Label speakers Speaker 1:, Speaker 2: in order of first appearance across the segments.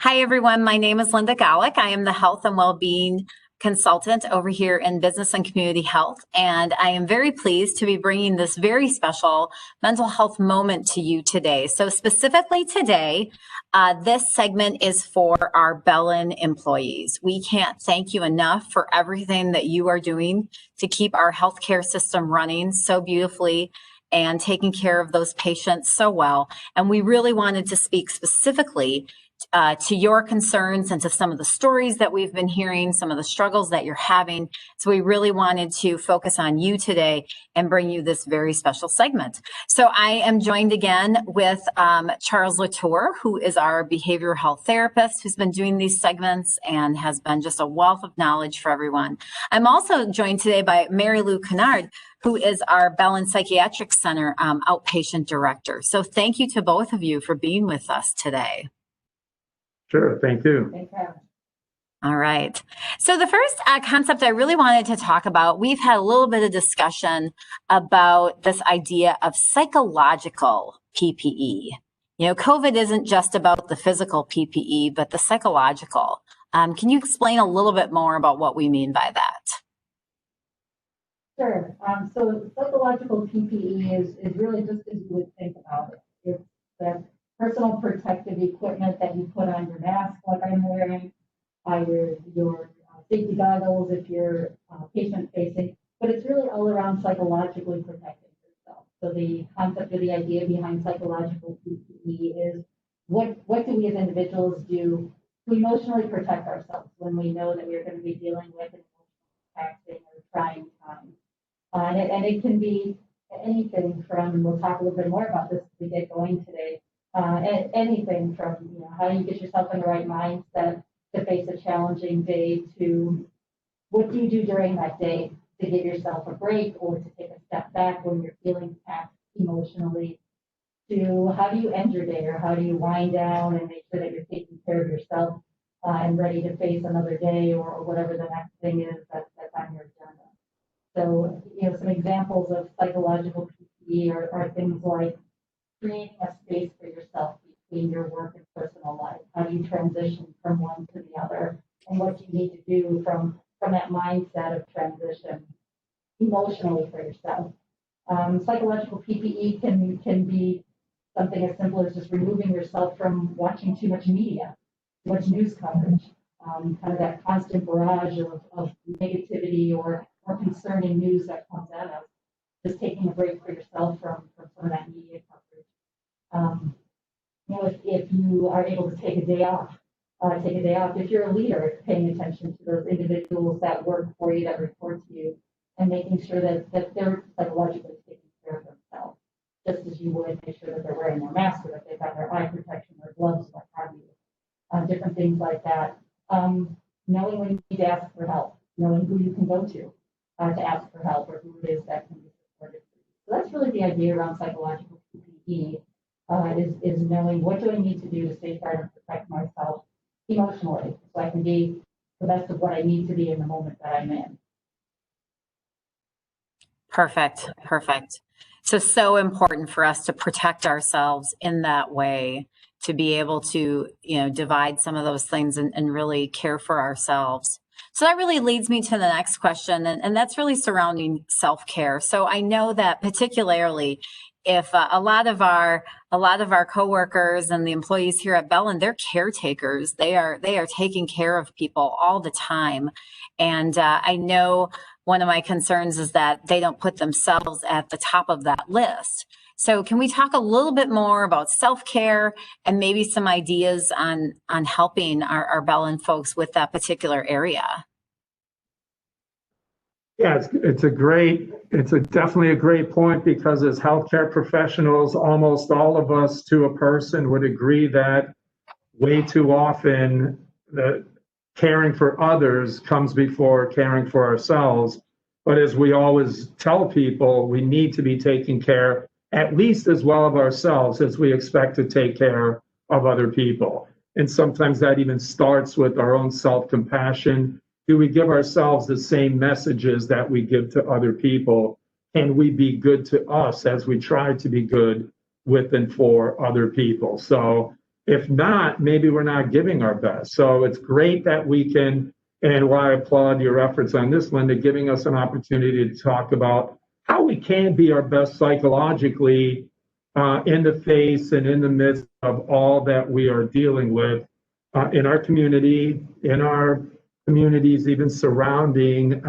Speaker 1: Hi, everyone. My name is Linda Golick. I am the Health and Wellbeing Consultant over here in Business and Community Health, and I am very pleased to be bringing this very special mental health moment to you today. So specifically today, this segment is for our Bellin employees. We can't thank you enough for everything that you are doing to keep our healthcare system running so beautifully and taking care of those patients so well. And we really wanted to speak specifically to your concerns and to some of the stories that we've been hearing, some of the struggles that you're having. So we really wanted to focus on you today and bring you this very special segment. So I am joined again with Charles Latour, who is our behavioral health therapist, who's been doing these segments and has been just a wealth of knowledge for everyone. I'm also joined today by Mary Lou Kennard, who is our Bellin Psychiatric Center outpatient director. So thank you to both of you for being with us today.
Speaker 2: Sure, thank you.
Speaker 3: Thanks for having us.
Speaker 1: All right. So the first concept I really wanted to talk about, we've had a little bit of discussion about this idea of psychological PPE. You know, COVID isn't just about the physical PPE, but the psychological. Can you explain a little bit more about what we mean by that?
Speaker 3: Sure. So psychological PPE is really just as you would think about it. It's that personal protective equipment that you put on your mask, like I'm wearing, your safety goggles if you're patient facing, but it's really all around psychologically protecting yourself. So the concept or the idea behind psychological PPE is what do we as individuals do to emotionally protect ourselves when we know that we're going to be dealing with an taxing or trying time. And it can be anything from, and we'll talk a little bit more about this as we get going today, anything from how you get yourself in the right mindset to face a challenging day to what do you do during that day to give yourself a break or to take a step back when you're feeling taxed emotionally, to how do you end your day or how do you wind down and make sure that you're taking care of yourself and ready to face another day or whatever the next thing is that's on your agenda. So, some examples of psychological PPE are things like creating a space for yourself between your work and personal life. How do you transition from one to the other? And what do you need to do from that mindset of transition emotionally for yourself? Psychological PPE can be something as simple as just removing yourself from watching too much media, too much news coverage, kind of that constant barrage of negativity or concerning news that comes at us. Just taking a break for yourself from some of that media coverage. If you are able to take a day off. If you're a leader, paying attention to those individuals that work for you, that report to you, and making sure that they're psychologically taking care of themselves, just as you would make sure that they're wearing their mask or that they've got their eye protection or gloves, what have you. Different things like that. Knowing when you need to ask for help, knowing who you can go to ask for help or who it is that can be supported. So that's really the idea around psychological PPE, is knowing what do I need to do to safeguard and protect myself emotionally so I can be the best of what I need to be in the moment that I'm in.
Speaker 1: Perfect. So important for us to protect ourselves in that way, to be able to, divide some of those things and really care for ourselves. So that really leads me to the next question, and that's really surrounding self-care. So I know that particularly if a lot of our coworkers and the employees here at Bellin, they're caretakers. They are taking care of people all the time, and I know one of my concerns is that they don't put themselves at the top of that list. So can we talk a little bit more about self-care and maybe some ideas on helping our Bellin folks with that particular area?
Speaker 2: Yeah, it's definitely a great point, because as healthcare professionals, almost all of us to a person would agree that way too often the caring for others comes before caring for ourselves. But as we always tell people, we need to be taking care at least as well of ourselves as we expect to take care of other people. And sometimes that even starts with our own self-compassion. Do we give ourselves the same messages that we give to other people? Can we be good to us as we try to be good with and for other people? So If not, maybe we're not giving our best. So it's great that we can, and why I applaud your efforts on this, Linda, giving us an opportunity to talk about how we can be our best psychologically in the face and in the midst of all that we are dealing with in our community, in our communities, even surrounding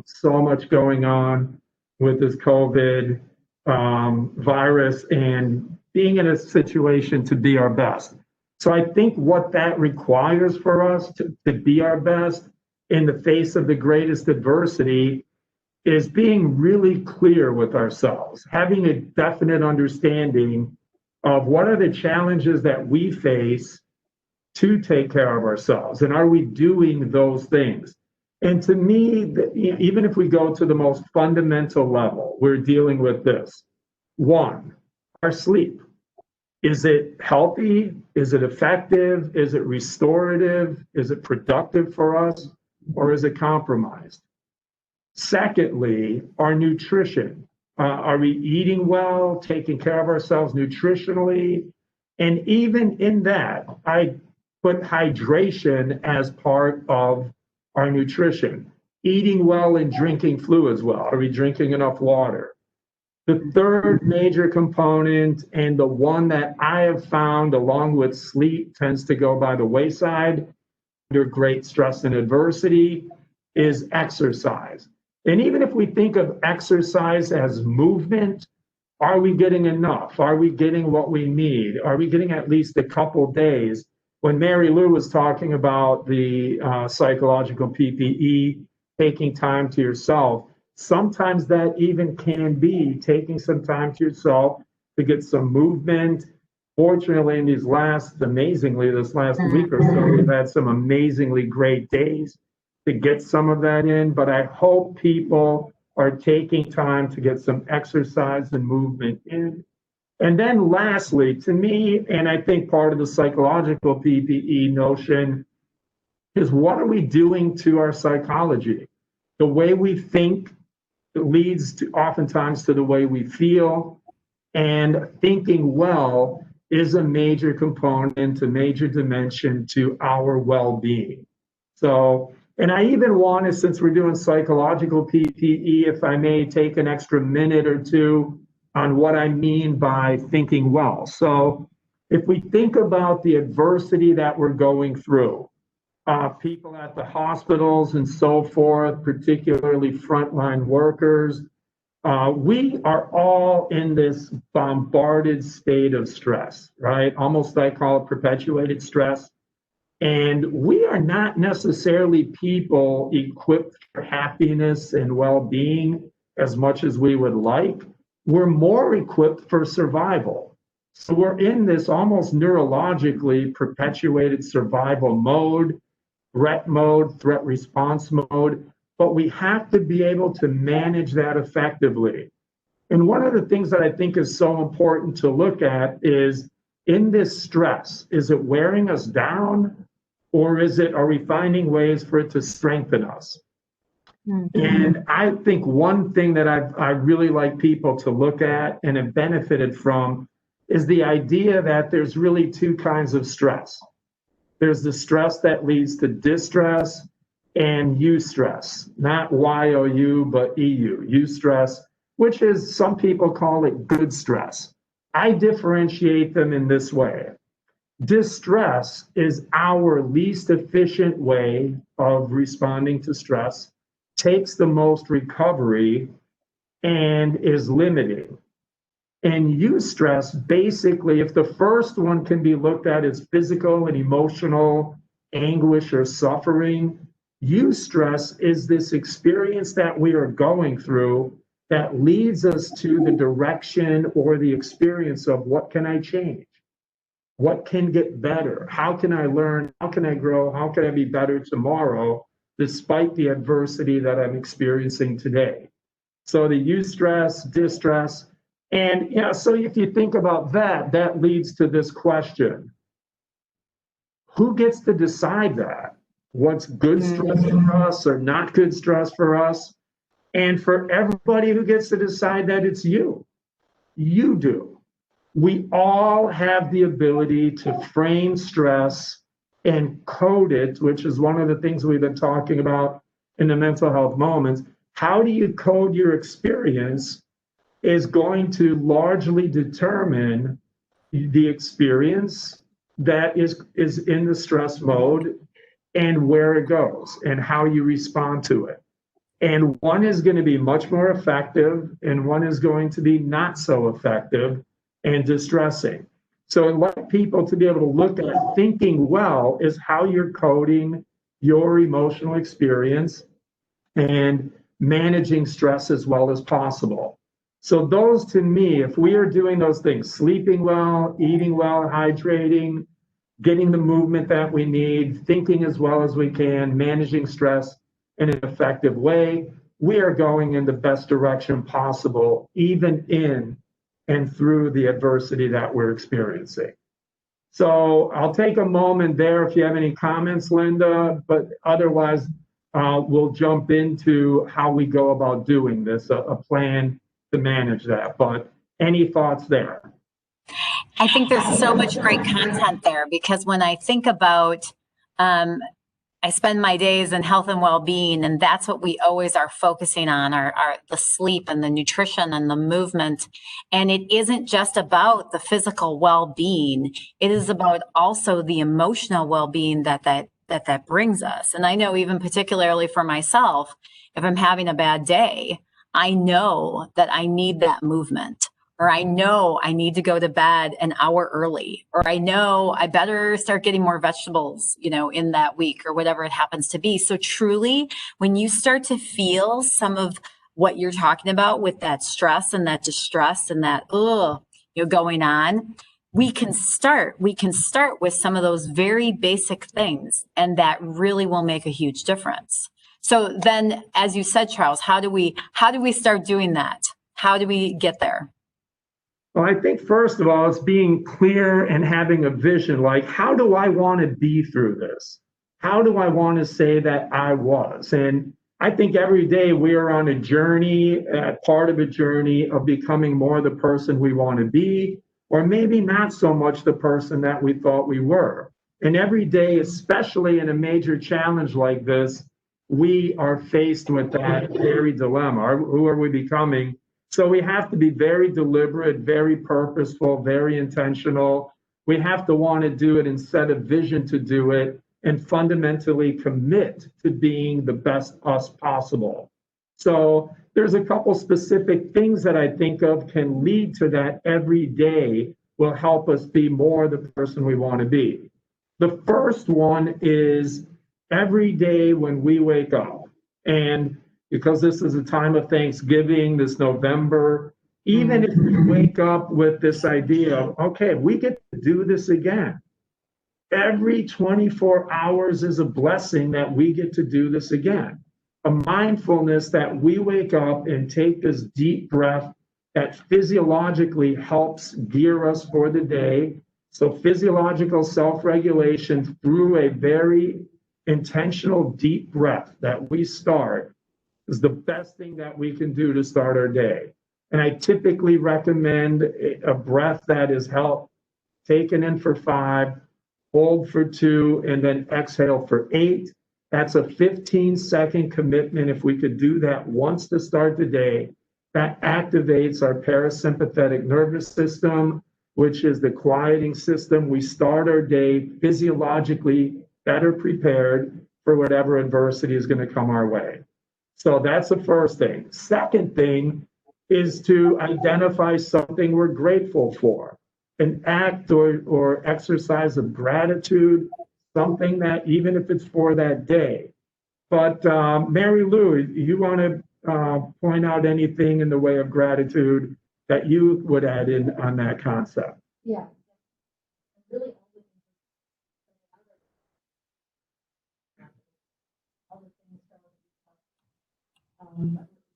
Speaker 2: so much going on with this COVID virus, and being in a situation to be our best. So I think what that requires for us to be our best in the face of the greatest adversity is being really clear with ourselves, having a definite understanding of what are the challenges that we face to take care of ourselves, and are we doing those things? And to me, even if we go to the most fundamental level, we're dealing with this. One, our sleep. Is it healthy? Is it effective? Is it restorative? Is it productive for us? Or is it compromised? Secondly, our nutrition. Are we eating well, taking care of ourselves nutritionally? And even in that, I put hydration as part of our nutrition. Eating well and drinking fluids well. Are we drinking enough water? The third major component, and the one that I have found along with sleep tends to go by the wayside under great stress and adversity, is exercise. And even if we think of exercise as movement, are we getting enough? Are we getting what we need? Are we getting at least a couple days? When Mary Lou was talking about the psychological PPE, taking time to yourself, sometimes that even can be taking some time to yourself to get some movement. Fortunately, in this last week or so, we've had some amazingly great days to get some of that in. But I hope people are taking time to get some exercise and movement in. And then lastly, to me, and I think part of the psychological PPE notion is, what are we doing to our psychology? The way we think leads to oftentimes to the way we feel, and thinking well is a major component, a major dimension to our well-being. So, and I even want to, since we're doing psychological PPE, if I may take an extra minute or two on what I mean by thinking well. So if we think about the adversity that we're going through, people at the hospitals and so forth, particularly frontline workers, we are all in this bombarded state of stress, right? Almost, I call it perpetuated stress. And we are not necessarily people equipped for happiness and well-being as much as we would like. We're more equipped for survival. So we're in this almost neurologically perpetuated survival mode, threat response mode, but we have to be able to manage that effectively. And one of the things that I think is so important to look at is, in this stress, is it wearing us down, or are we finding ways for it to strengthen us? Mm-hmm. And I think one thing that I really like people to look at and have benefited from is the idea that there's really two kinds of stress. There's the stress that leads to distress and eustress, not Y-O-U, but E-U, eustress, which is, some people call it good stress. I differentiate them in this way. Distress is our least efficient way of responding to stress, takes the most recovery, and is limiting. And eustress, basically, if the first one can be looked at as physical and emotional anguish or suffering, eustress is this experience that we are going through that leads us to the direction or the experience of, what can I change? What can get better? How can I learn? How can I grow? How can I be better tomorrow, despite the adversity that I'm experiencing today? So the eustress, distress, and so if you think about that, that leads to this question: who gets to decide that? What's good stress for us or not good stress for us? And for everybody who gets to decide that, it's you. You do. we all have the ability to frame stress and code it, which is one of the things we've been talking about in the mental health moments. How do you code your experience is going to largely determine the experience that is in the stress mode and where it goes and how you respond to it. And one is going to be much more effective, and one is going to be not so effective and distressing. So I'd like people to be able to look at thinking well is how you're coding your emotional experience and managing stress as well as possible. So those, to me, if we are doing those things, sleeping well, eating well, hydrating, getting the movement that we need, thinking as well as we can, managing stress in an effective way, we are going in the best direction possible, even in and through the adversity that we're experiencing. So I'll take a moment there if you have any comments, Linda, but otherwise we'll jump into how we go about doing this, a plan to manage that. But any thoughts there?
Speaker 1: I think there's so much great content there, because when I think about, I spend my days in health and well-being, and that's what we always are focusing on, our the sleep and the nutrition and the movement. And it isn't just about the physical well-being. It is about also the emotional well-being that brings us. And I know, even particularly for myself, if I'm having a bad day, I know that I need that movement, or I know I need to go to bed an hour early, or I know I better start getting more vegetables, in that week, or whatever it happens to be. So truly, when you start to feel some of what you're talking about with that stress and that distress and that, going on, we can start with some of those very basic things, and that really will make a huge difference. So then, as you said, Charles, how do we start doing that? How do we get there?
Speaker 2: Well, I think first of all, it's being clear and having a vision. Like, how do I want to be through this? How do I want to say that I was? And I think every day we are on a journey, part of a journey of becoming more the person we want to be, or maybe not so much the person that we thought we were. And every day, especially in a major challenge like this, we are faced with that very dilemma. Who are we becoming? So we have to be very deliberate, very purposeful, very intentional. We have to want to do it and set a vision to do it, and fundamentally commit to being the best us possible. So there's a couple specific things that I think of can lead to that every day will help us be more the person we want to be. The first one is every day when we wake up, and because this is a time of Thanksgiving, this November, even if we wake up with this idea of, okay, we get to do this again. Every 24 hours is a blessing that we get to do this again. A mindfulness that we wake up and take this deep breath that physiologically helps gear us for the day. So physiological self-regulation through a very intentional deep breath that we start is the best thing that we can do to start our day. And I typically recommend a breath that is held, taken in for 5, hold for 2, and then exhale for 8. That's a 15-second commitment. If we could do that once to start the day, that activates our parasympathetic nervous system, which is the quieting system. We start our day physiologically better prepared for whatever adversity is going to come our way. So that's the first thing. Second thing is to identify something we're grateful for, an act or exercise of gratitude, something that even if it's for that day. But Mary Lou, you want to point out anything in the way of gratitude that you would add in on that concept?
Speaker 3: Yeah. Really,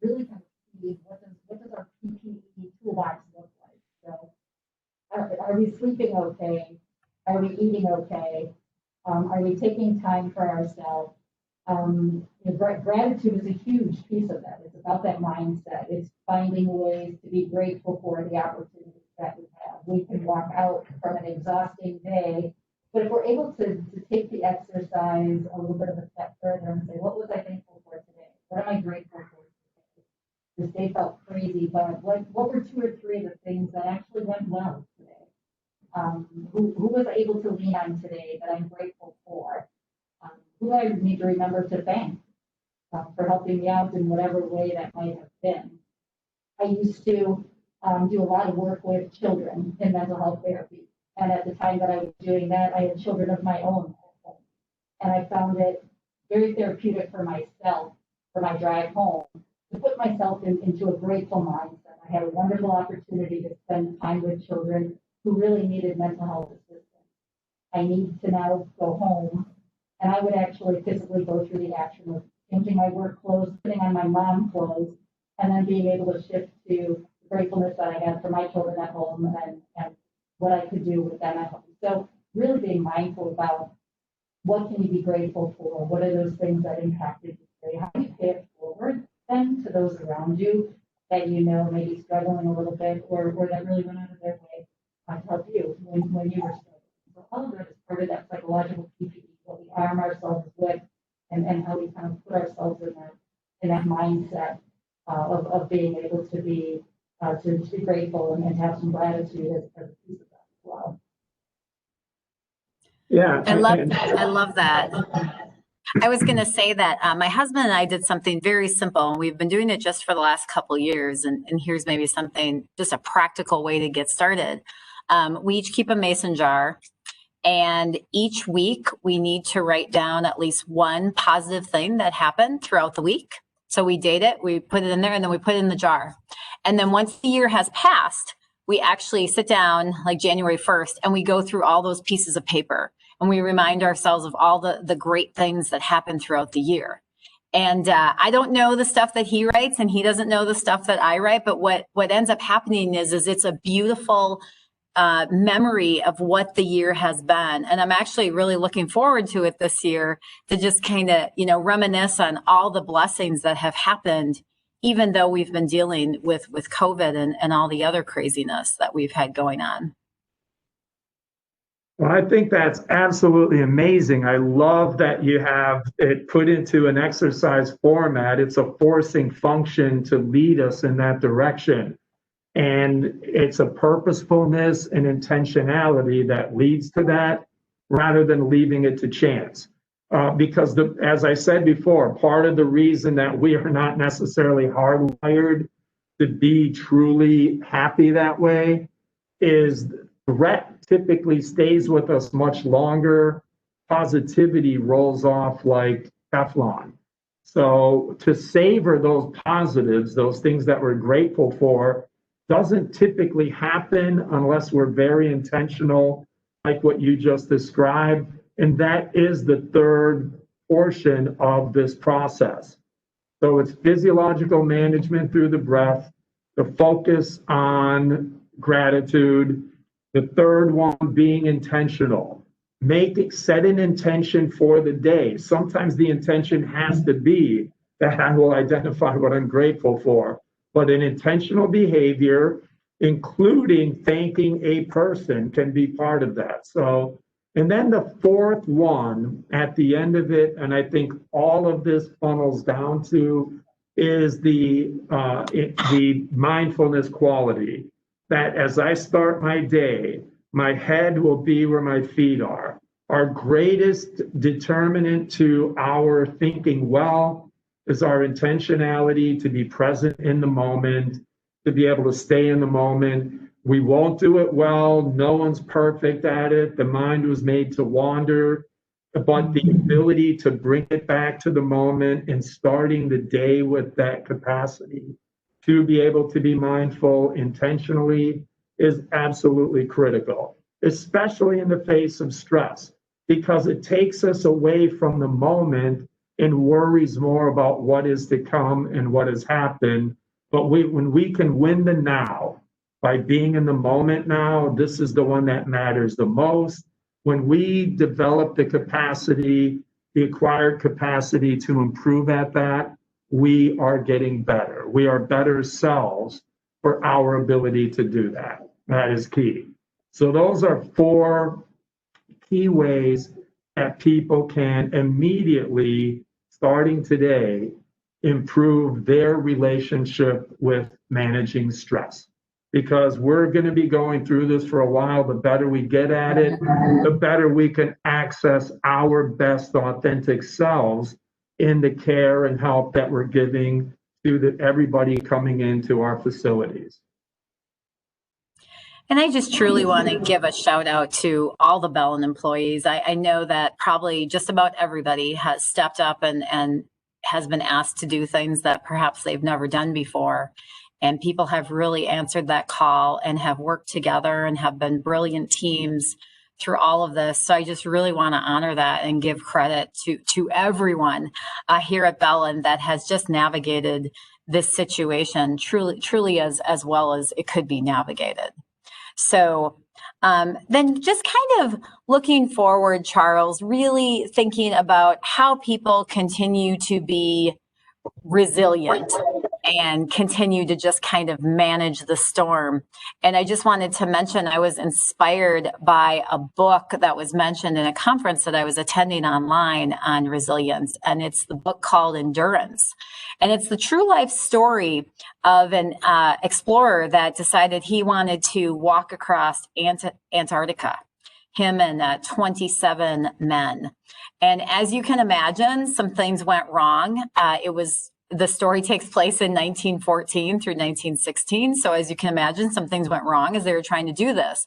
Speaker 3: really kind of see what does our PPE toolbox look like. So, are we sleeping okay? Are we eating okay? Are we taking time for ourselves? Gratitude is a huge piece of that. It's about that mindset. It's finding ways to be grateful for the opportunities that we have. We can walk out from an exhausting day, but if we're able to take the exercise a little bit of a step further and say, what was I thankful for today? What am I grateful for today? This day felt crazy, but what were 2 or 3 of the things that actually went well today? Who was I able to lean on today that I'm grateful for? Who do I need to remember to thank for helping me out in whatever way that might have been? I used to do a lot of work with children in mental health therapy. And at the time that I was doing that, I had children of my own at home. And I found it very therapeutic for myself, for my drive home, to put myself into a grateful mindset. I had a wonderful opportunity to spend time with children who really needed mental health assistance. I need to now go home, and I would actually physically go through the action of changing my work clothes, putting on my mom clothes, and then being able to shift to the gratefulness that I had for my children at home and what I could do with them at home. So really being mindful about what can you be grateful for? What are those things that impacted you today? How do you pay it forward then to those around you that you know may be struggling a little bit or that really went out of their way to help you when you were struggling? So all of that is part of that psychological PPE, what we arm ourselves with and how we kind of put ourselves in that mindset of being able to be grateful and have some gratitude as a piece of that as well.
Speaker 2: Yeah.
Speaker 1: I love that. I was going to say that my husband and I did something very simple, and we've been doing it just for the last couple of years. And here's maybe something, just a practical way to get started. We each keep a mason jar, and each week we need to write down at least one positive thing that happened throughout the week. So we date it, we put it in there, and then we put it in the jar. And then once the year has passed, we actually sit down like January 1st and we go through all those pieces of paper and we remind ourselves of all the great things that happened throughout the year. And I don't know the stuff that he writes and he doesn't know the stuff that I write, but what ends up happening is it's a beautiful memory of what the year has been. And I'm actually really looking forward to it this year to just kind of, reminisce on all the blessings that have happened, even though we've been dealing with COVID and all the other craziness that we've had going on.
Speaker 2: Well, I think that's absolutely amazing. I love that you have it put into an exercise format. It's a forcing function to lead us in that direction. And it's a purposefulness and intentionality that leads to that rather than leaving it to chance. Because as I said before, part of the reason that we are not necessarily hardwired to be truly happy that way is threat typically stays with us much longer. Positivity rolls off like Teflon. So to savor those positives, those things that we're grateful for, doesn't typically happen unless we're very intentional, like what you just described. And that is the third portion of this process. So it's physiological management through the breath, the focus on gratitude, the third one being intentional. Set an intention for the day. Sometimes the intention has to be that I will identify what I'm grateful for, but an intentional behavior, including thanking a person, can be part of that. So, and then the fourth one at the end of it, and I think all of this funnels down to, is the mindfulness quality. That as I start my day, my head will be where my feet are. Our greatest determinant to our thinking well is our intentionality to be present in the moment, to be able to stay in the moment. We won't do it well. No one's perfect at it. The mind was made to wander, but the ability to bring it back to the moment and starting the day with that capacity to be able to be mindful intentionally is absolutely critical, especially in the face of stress, because it takes us away from the moment and worries more about what is to come and what has happened. But when we can win the now by being in the moment now, this is the one that matters the most. When we develop the capacity, the acquired capacity to improve at that, we are getting better. We are better selves for our ability to do that. That is key. So those are 4 key ways that people can immediately, starting today, improve their relationship with managing stress. Because we're going to be going through this for a while. The better we get at it, the better we can access our best authentic selves in the care and help that we're giving to everybody coming into our facilities.
Speaker 1: And I just truly want to give a shout out to all the Bellin employees. I know that probably just about everybody has stepped up and has been asked to do things that perhaps they've never done before. And people have really answered that call and have worked together and have been brilliant teams through all of this. So I just really want to honor that and give credit to everyone here at Bellin that has just navigated this situation truly as well as it could be navigated. So then just kind of looking forward, Charles, really thinking about how people continue to be resilient and continue to just kind of manage the storm. And I just wanted to mention, I was inspired by a book that was mentioned in a conference that I was attending online on resilience. And it's the book called Endurance. And it's the true life story of an explorer that decided he wanted to walk across Antarctica, him and 27 men. And as you can imagine, some things went wrong. The story takes place in 1914 through 1916. So as you can imagine, some things went wrong as they were trying to do this.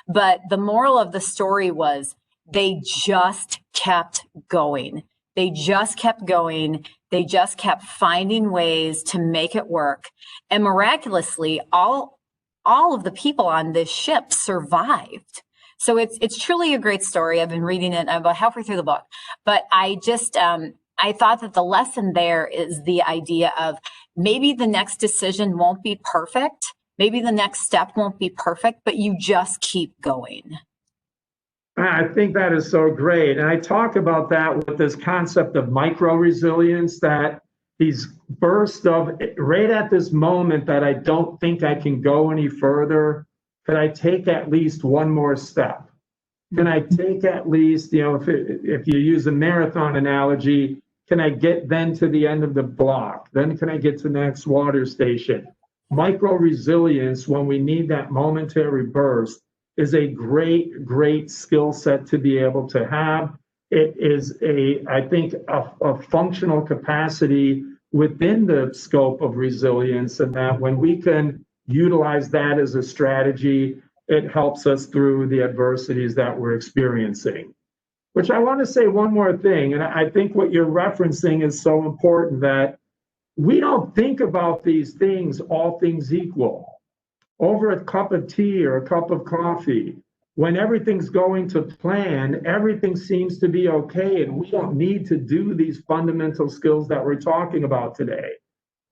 Speaker 1: But the moral of the story was they just kept going. They just kept going. They just kept finding ways to make it work. And miraculously, all of the people on this ship survived. So it's truly a great story. I've been reading it. I'm about halfway through the book. But I just... I thought that the lesson there is the idea of maybe the next decision won't be perfect. Maybe the next step won't be perfect, but you just keep going.
Speaker 2: I think that is so great. And I talk about that with this concept of micro resilience, that these bursts of right at this moment that I don't think I can go any further, could I take at least one more step? Can I take at least, if you use a marathon analogy, can I get then to the end of the block? Then can I get to the next water station? Micro resilience, when we need that momentary burst, is a great skill set to be able to have. It is I think, a functional capacity within the scope of resilience, and that when we can utilize that as a strategy, it helps us through the adversities that we're experiencing. Which I want to say one more thing, and I think what you're referencing is so important, that we don't think about these things, all things equal. Over a cup of tea or a cup of coffee, when everything's going to plan, everything seems to be okay, and we don't need to do these fundamental skills that we're talking about today.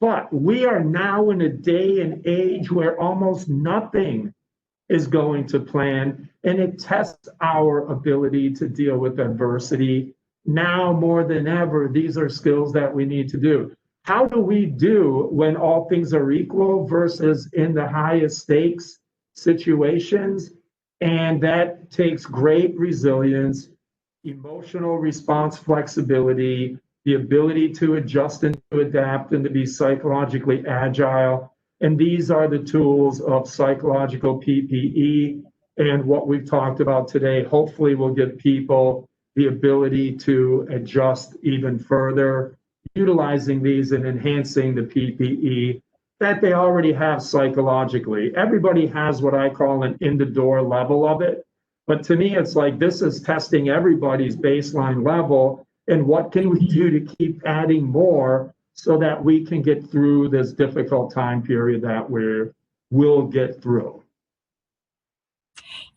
Speaker 2: But we are now in a day and age where almost nothing is going to plan, and it tests our ability to deal with adversity. Now more than ever, these are skills that we need to do. How do we do when all things are equal versus in the highest stakes situations? And that takes great resilience, emotional response flexibility, the ability to adjust and to adapt and to be psychologically agile. And these are the tools of psychological PPE. And what we've talked about today, hopefully will give people the ability to adjust even further, utilizing these and enhancing the PPE that they already have psychologically. Everybody has what I call an in-the-door level of it. But to me, it's like this is testing everybody's baseline level. And what can we do to keep adding more so that we can get through this difficult time period that we'll get through?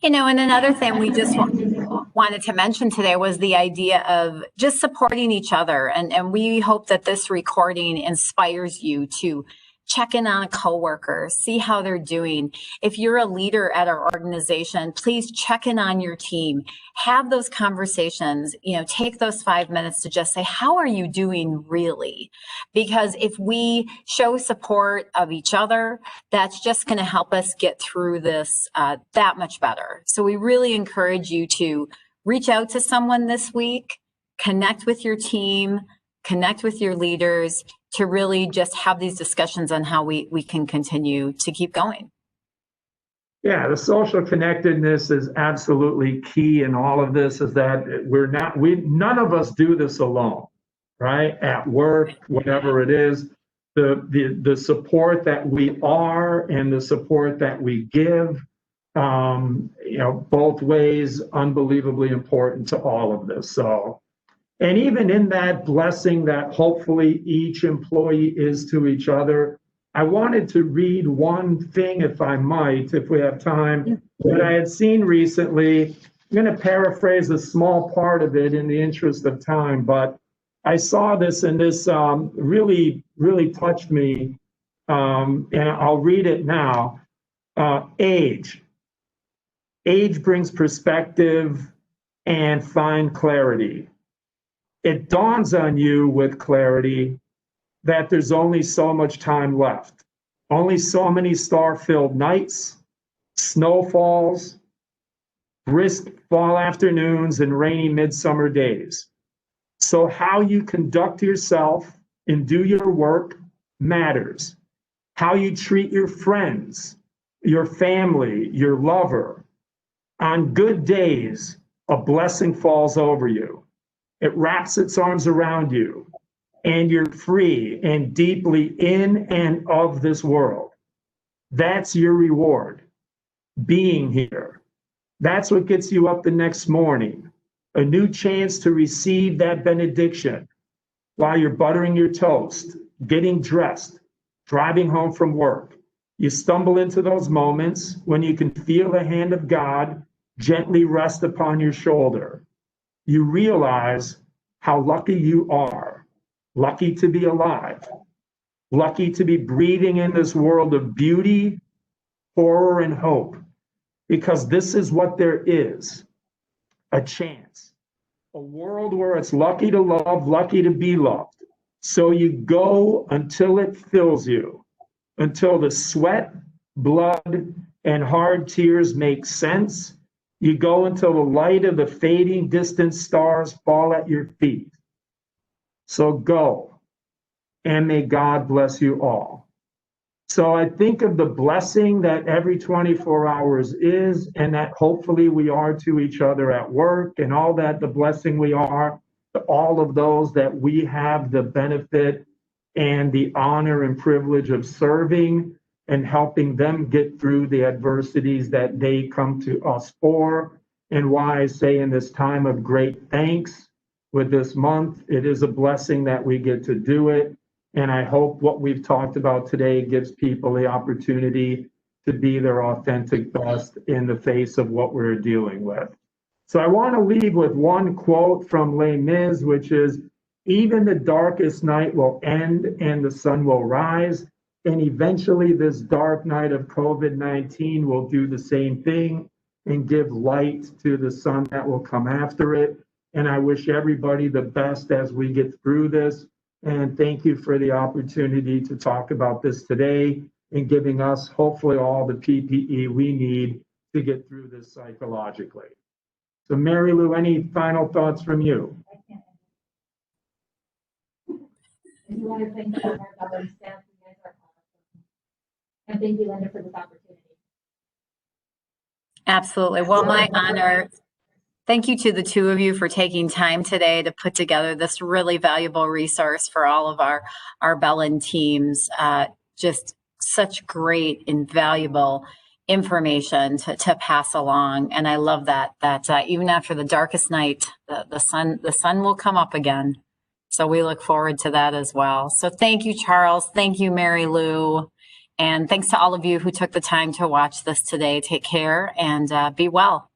Speaker 1: And another thing we just wanted to mention today was the idea of just supporting each other. And we hope that this recording inspires you to check in on a coworker, see how they're doing. If you're a leader at our organization, please check in on your team. Have those conversations, take those 5 minutes to just say, how are you doing really? Because if we show support of each other, that's just going to help us get through this that much better. So we really encourage you to reach out to someone this week, connect with your team, connect with your leaders, to really just have these discussions on how we can continue to keep going.
Speaker 2: Yeah, the social connectedness is absolutely key in all of this, is that none of us do this alone, right? At work, whatever it is, the support that we are and the support that we give, both ways, unbelievably important to all of this. So, and even in that blessing that hopefully each employee is to each other, I wanted to read one thing, if I might, if we have time, that I had seen recently. I'm going to paraphrase a small part of it in the interest of time, but I saw this and this really, really touched me, and I'll read it now. Age brings perspective and fine clarity. It dawns on you with clarity that there's only so much time left, only so many star-filled nights, snowfalls, brisk fall afternoons, and rainy midsummer days. So how you conduct yourself and do your work matters. How you treat your friends, your family, your lover. On good days, a blessing falls over you. It wraps its arms around you, and you're free and deeply in and of this world. That's your reward, being here. That's what gets you up the next morning, a new chance to receive that benediction while you're buttering your toast, getting dressed, driving home from work. You stumble into those moments when you can feel the hand of God gently rest upon your shoulder. You realize how lucky you are, lucky to be alive, lucky to be breathing in this world of beauty, horror, and hope, because this is what there is, a chance, a world where it's lucky to love, lucky to be loved. So you go until it fills you, until the sweat, blood, and hard tears make sense. You go until the light of the fading distant stars fall at your feet. So go, and may God bless you all. So I think of the blessing that every 24 hours is, and that hopefully we are to each other at work, and all that the blessing we are to all of those that we have the benefit and the honor and privilege of serving and helping them get through the adversities that they come to us for. And why I say in this time of great thanks with this month, it is a blessing that we get to do it. And I hope what we've talked about today gives people the opportunity to be their authentic best in the face of what we're dealing with. So I want to leave with one quote from Les Mis, which is, "Even the darkest night will end and the sun will rise. And eventually this dark night of COVID-19 will do the same thing and give light to the sun that will come after it." And I wish everybody the best as we get through this. And thank you for the opportunity to talk about this today and giving us hopefully all the PPE we need to get through this psychologically. So Mary Lou, any final thoughts from you?
Speaker 3: I do want to thank all of our government staff. You guys are awesome. And thank you, Linda, for this opportunity.
Speaker 1: Absolutely. Well, my honor. Thank you to the two of you for taking time today to put together this really valuable resource for all of our Bellin teams. Just such great, invaluable information to pass along. And I love that even after the darkest night, the sun will come up again. So we look forward to that as well. So thank you, Charles. Thank you, Mary Lou. And thanks to all of you who took the time to watch this today. Take care and be well.